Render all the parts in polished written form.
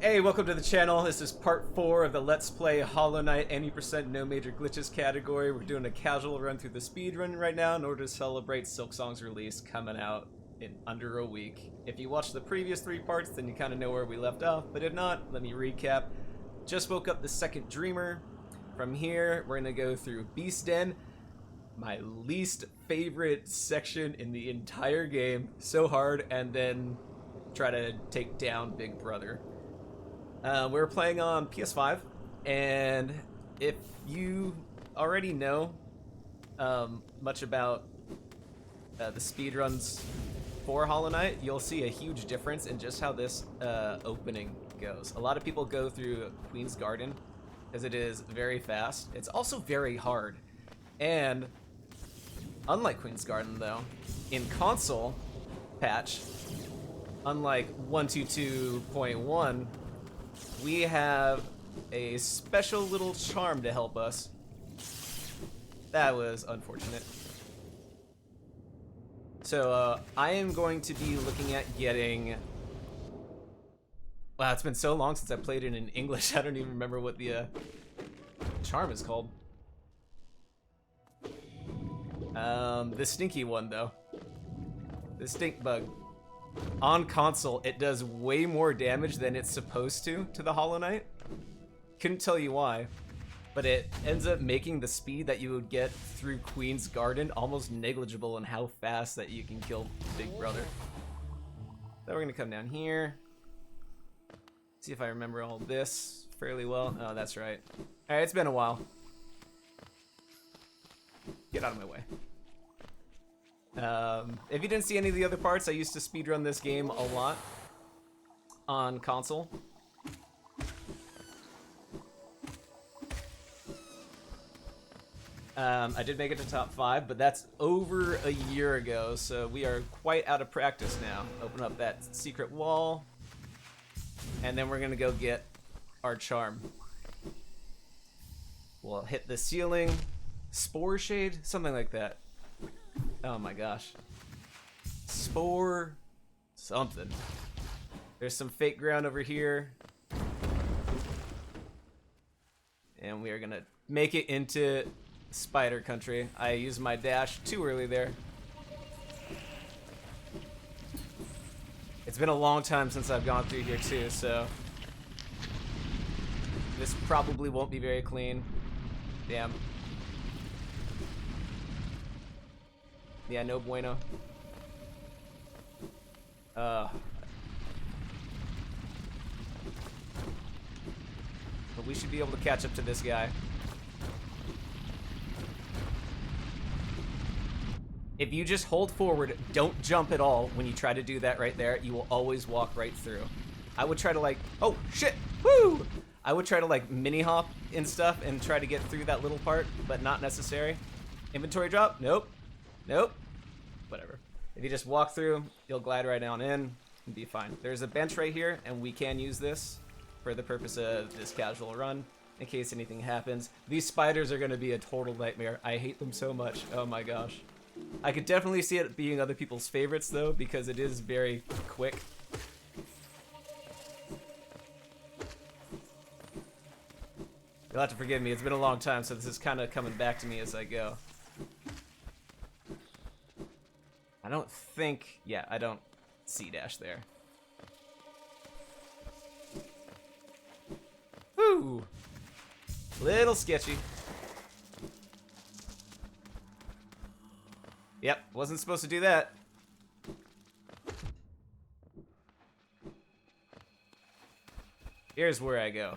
Hey, welcome to the channel. This is part 4 of the Let's Play Hollow Knight 80% no major glitches category. We're doing a casual run through the speedrun right now in order to celebrate Silksong's release coming out in under a week. If you watched the previous 3 parts, then you kind of know where we left off, but if not, let me recap. Just woke up the second Dreamer. From here, we're going to go through Beast Den, my least favorite section in the entire game. So hard, and then try to take down Big Brother. We're playing on PS5, and if you already know much about the speedruns for Hollow Knight, you'll see a huge difference in just how this opening goes. A lot of people go through Queen's Garden, as it is very fast. It's also very hard, and unlike Queen's Garden, though, in console patch, unlike 122.1, we have a special little charm to help us. That was unfortunate. So I am going to be looking at getting... Wow, it's been so long since I played it in English, I don't even remember what the charm is called. The stinky one, though. The stink bug. On console, it does way more damage than it's supposed to the Hollow Knight. Couldn't tell you why, but it ends up making the speed that you would get through Queen's Garden almost negligible in how fast that you can kill Big Brother. Then we're gonna come down here. See if I remember all this fairly well. Oh, that's right. Alright, it's been a while. Get out of my way. If you didn't see any of the other parts, I used to speedrun this game a lot on console. I did make it to top 5, but that's over a year ago, so we are quite out of practice now. Open up that secret wall, and then we're gonna go get our charm. We'll hit the ceiling, spore shade, something like that. Oh my gosh. Spore something. There's some fake ground over here. And we are gonna make it into spider country. I used my dash too early there. It's been a long time since I've gone through here too, so this probably won't be very clean. Damn. Yeah, no bueno. But we should be able to catch up to this guy. If you just hold forward, don't jump at all when you try to do that right there, you will always walk right through. I would try to like, oh shit, woo! I would try to like mini hop and stuff and try to get through that little part, but not necessary. Inventory drop? Nope. Nope. Whatever. If you just walk through, you'll glide right on in and be fine. There's a bench right here, and we can use this for the purpose of this casual run in case anything happens. These spiders are going to be a total nightmare. I hate them so much. Oh my gosh. I could definitely see it being other people's favorites, though, because it is very quick. You'll have to forgive me. It's been a long time, so this is kind of coming back to me as I go. I don't think... Yeah, I don't C-dash there. Woo! Little sketchy. Yep, wasn't supposed to do that. Here's where I go.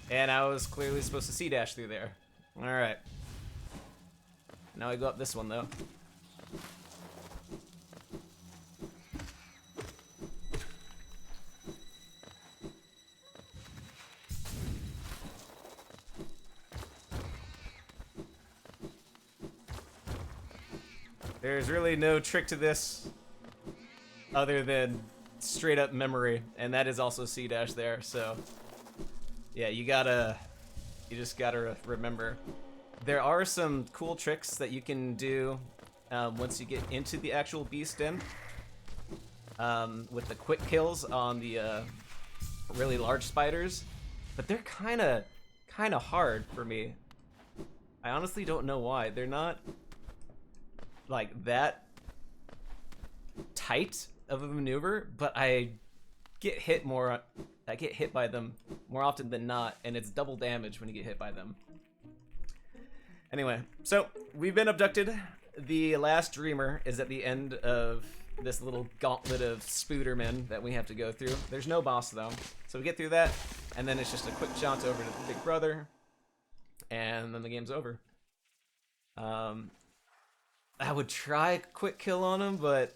And I was clearly supposed to C-dash through there. Alright. Now I go up this one, though. There's really no trick to this other than straight up memory, and that is also C-dash there, so yeah, you just gotta remember. There are some cool tricks that you can do once you get into the actual Beast Den. with the quick kills on the really large spiders, but they're kind of hard for me. I honestly don't know why. They're not like that tight of a maneuver, but I get hit by them more often than not, and it's double damage when you get hit by them. Anyway, so we've been abducted. The last dreamer is at the end of this little gauntlet of spoodermen that we have to go through. There's no boss though, so we get through that, and then it's just a quick jaunt over to the big brother, and then the game's over. I would try a quick kill on him, but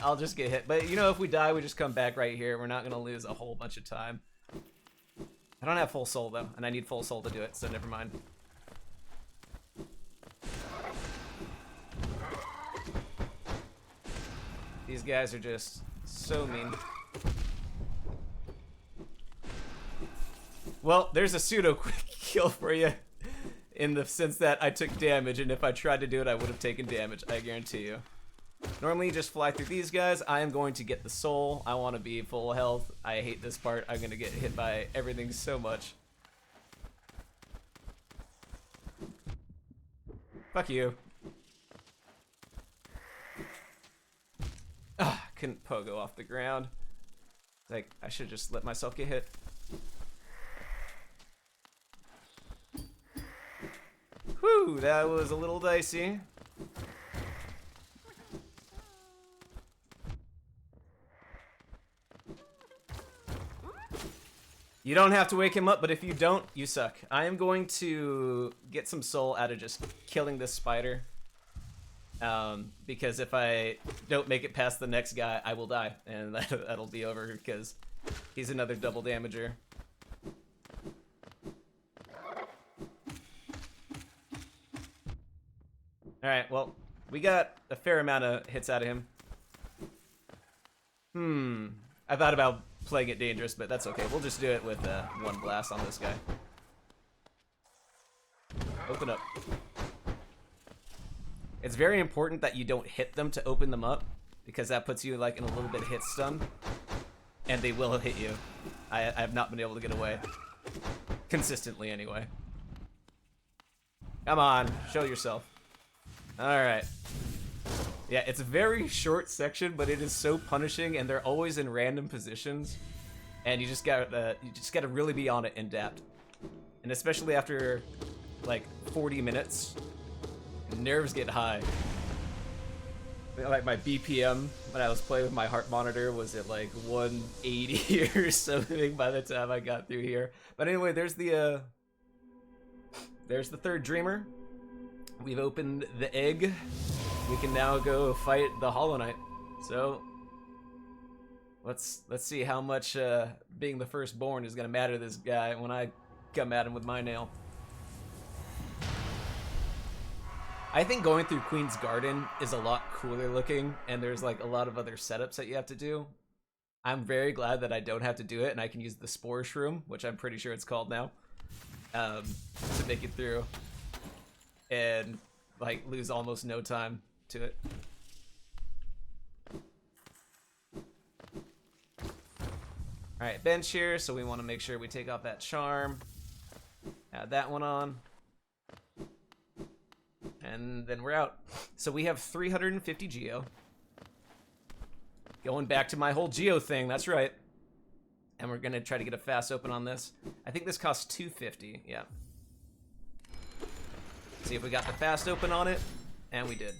I'll just get hit. But you know, if we die, we just come back right here. We're not gonna lose a whole bunch of time. I don't have full soul though, and I need full soul to do it, so never mind. These guys are just so mean. Well, there's a pseudo quick kill for you, in the sense that I took damage, and if I tried to do it, I would have taken damage, I guarantee you. Normally, you just fly through these guys. I am going to get the soul. I want to be full health. I hate this part. I'm going to get hit by everything so much. Fuck you. Ah, couldn't pogo off the ground. Like, I should just let myself get hit. Whew, that was a little dicey. You don't have to wake him up, but if you don't, you suck. I am going to get some soul out of just killing this spider. Because if I don't make it past the next guy, I will die. And that'll be over because he's another double damager. Alright, well, we got a fair amount of hits out of him. I thought about playing it dangerous, but that's okay. We'll just do it with one blast on this guy. Open up. It's very important that you don't hit them to open them up, because that puts you like in a little bit of hit stun, and they will hit you. I have not been able to get away. Consistently, anyway. Come on, show yourself. Alright. Yeah, it's a very short section, but it is so punishing, and they're always in random positions, and you just gotta really be on it and adapt. And especially after like 40 minutes, nerves get high. Like my BPM when I was playing with my heart monitor was at like 180 or something by the time I got through here. But anyway, there's the third dreamer. We've opened the egg. We can now go fight the Hollow Knight. So let's see how much being the firstborn is gonna matter to this guy when I come at him with my nail. I think going through Queen's Garden is a lot cooler looking, and there's like a lot of other setups that you have to do. I'm very glad that I don't have to do it, and I can use the Spore Shroom, which I'm pretty sure it's called now, to make it through, and like lose almost no time to it. Alright, bench here, so we want to make sure we take off that charm. Add that one on. And then we're out. So we have 350 geo. Going back to my whole geo thing, that's right. And we're gonna try to get a fast open on this. I think this costs 250, yeah. See if we got the fast open on it, and we did.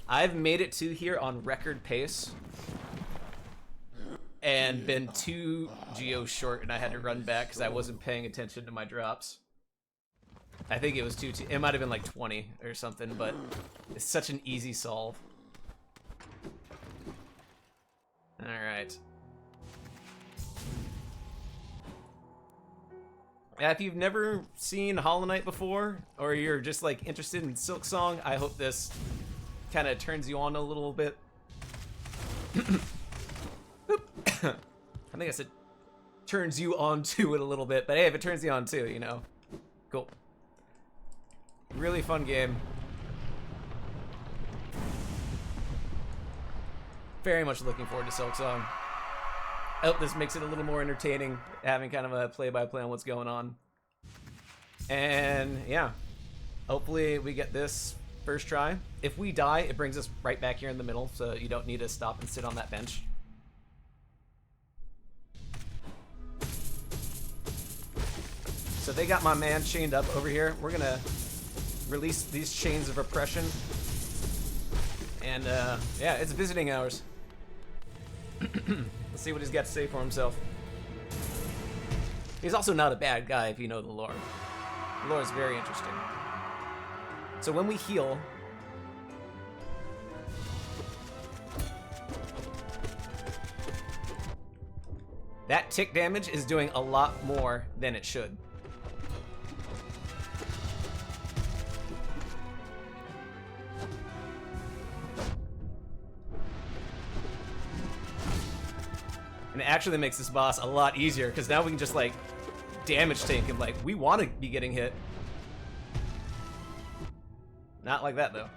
I've made it to here on record pace, and been 2 geo short, and I had to run back because I wasn't paying attention to my drops. I think it was 2, it might have been like 20 or something, but it's such an easy solve. Alright. Yeah, if you've never seen Hollow Knight before, or you're just like interested in Silksong, I hope this kind of turns you on a little bit. I think I said turns you on to it a little bit, but hey, if it turns you on too, you know. Cool. Really fun game. Very much looking forward to Silksong. I hope this makes it a little more entertaining, having kind of a play-by-play on what's going on. And yeah, hopefully we get this first try. If we die, it brings us right back here in the middle, so you don't need to stop and sit on that bench. So they got my man chained up over here. We're gonna release these chains of oppression. And yeah, it's visiting hours. Let's see what he's got to say for himself. He's also not a bad guy if you know the lore. The lore is very interesting. So when we heal, that tick damage is doing a lot more than it should. And it actually makes this boss a lot easier, because now we can just, like, damage tank him. Like, we want to be getting hit. Not like that, though.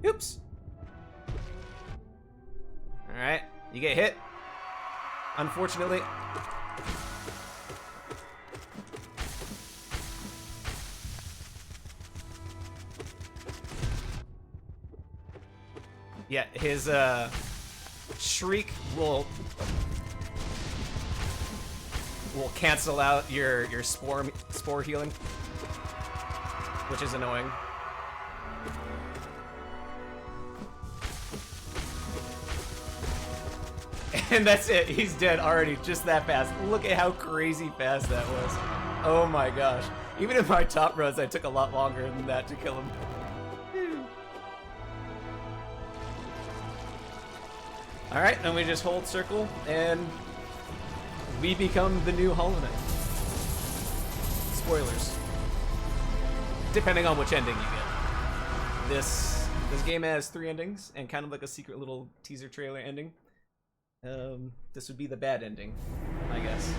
Oops. Alright, you get hit. Unfortunately. Yeah, his shriek will cancel out your spore healing, which is annoying. And that's it. He's dead already, just that fast. Look at how crazy fast that was. Oh my gosh. Even in my top runs, I took a lot longer than that to kill him. Alright, then we just hold circle, and we become the new Hollow Knight. Spoilers. Depending on which ending you get. This game has 3 endings, and kind of like a secret little teaser trailer ending. This would be the bad ending, I guess.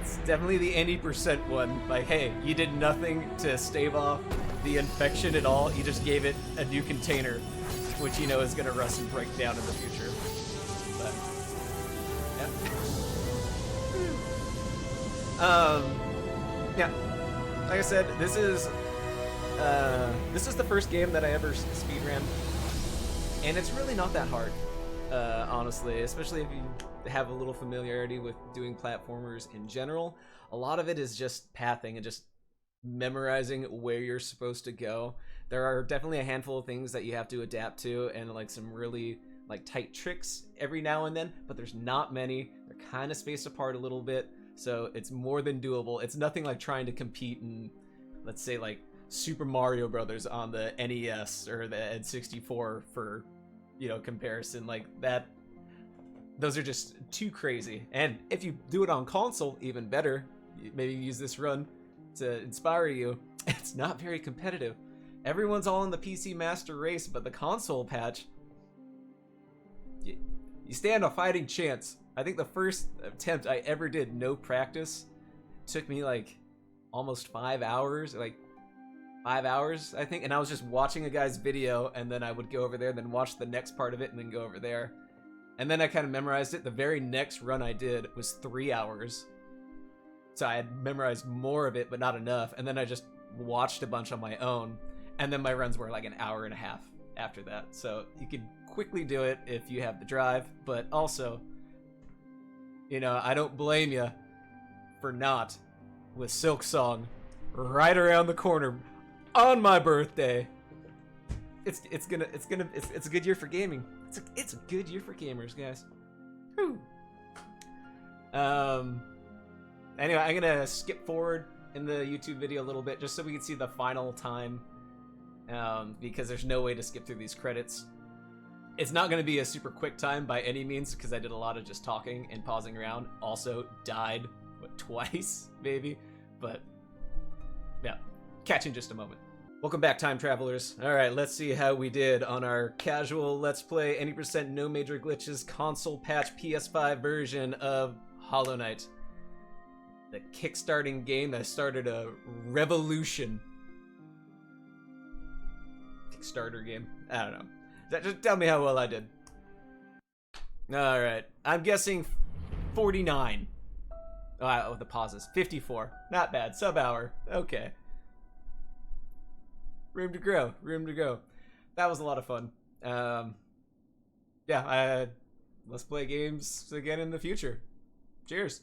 It's definitely the 80% one. Like, hey, you did nothing to stave off the infection at all. You just gave it a new container, which you know is going to rust and break down in the future. But, yeah. Yeah. Like I said, this is the first game that I ever speedran, and it's really not that hard. Honestly, especially if you have a little familiarity with doing platformers in general. A lot of it is just pathing and just memorizing where you're supposed to go. There are definitely a handful of things that you have to adapt to, and like some really like tight tricks every now and then, but there's not many. They're kind of spaced apart a little bit, so it's more than doable. It's nothing like trying to compete in, let's say, like Super Mario Brothers on the NES or the N64 for, you know, comparison. Like that, those are just too crazy. And if you do it on console, even better. Maybe use this run to inspire you. It's not very competitive. Everyone's all in the PC Master Race, but the console patch, you stand a fighting chance. I think the first attempt I ever did, no practice, took me like almost 5 hours, like 5 hours, I think, and I was just watching a guy's video, and then I would go over there, then watch the next part of it, and then go over there. And then I kind of memorized it. The very next run I did was 3 hours. So I had memorized more of it, but not enough. And then I just watched a bunch on my own. And then my runs were like an hour and a half after that. So you can quickly do it if you have the drive. But also, you know, I don't blame you for not, with Silksong right around the corner on my birthday. It's a good year for gaming. It's a good year for gamers, guys. Whew. Anyway, I'm gonna skip forward in the YouTube video a little bit just so we can see the final time, because there's no way to skip through these credits. It's not gonna be a super quick time by any means, because I did a lot of just talking and pausing around. Also died, what, twice maybe, but yeah, catch you in just a moment. Welcome back, time travelers. Alright, let's see how we did on our casual Let's Play 80% no major glitches console patch PS5 version of Hollow Knight. The kickstarting game that started a revolution starter game. I don't know. Just tell me how well I did. Alright. I'm guessing 49. Oh, the pauses. 54. Not bad. Sub-hour. Okay. Room to grow. Room to go. That was a lot of fun. Yeah, let's play games again in the future. Cheers.